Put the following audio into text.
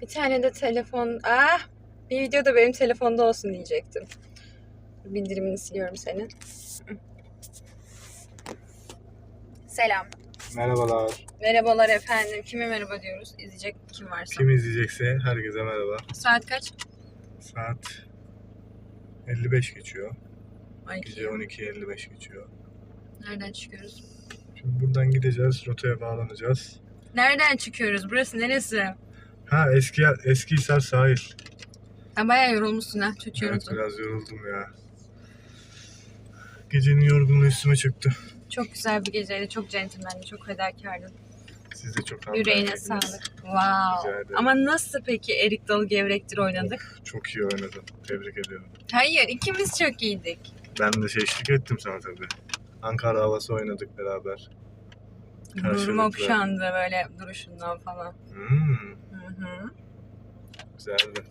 Bir tane de telefon... Bir video da benim telefonda olsun diyecektim. Bildirimini siliyorum senin. Selam. Merhabalar. Merhabalar efendim. Kime merhaba diyoruz? İzleyecek kim varsa. Kim izleyecekse herkese merhaba. Saat kaç? Saat 55 geçiyor. Ay, Gece 12:55 geçiyor. nereden çıkıyoruz? Şimdi buradan gideceğiz, rotaya bağlanacağız. Nereden çıkıyoruz? Burası neresi? Eskihisar sahil. Sen bayağı yorulmuşsun ha. Çok Evet, yoruldun. biraz yoruldum ya. Gecenin yorgunluğu üstüme çıktı. Çok güzel bir geceydi. Çok centilmendi. Çok fedakardın. Siz de çok Yüreğine hanımefendiydiniz. sağlık. Wow. Rica ederim. Ama nasıl peki erik dalı gevrektir oynadık? Çok iyi oynadın. Tebrik ediyorum. Hayır, ikimiz çok iyiydik. Ben de eşlik ettim sana tabii. Ankara havası oynadık beraber. Gururum Karşılıklı. okşandı böyle duruşundan falan. Hmm, Hı hı. güzeldi.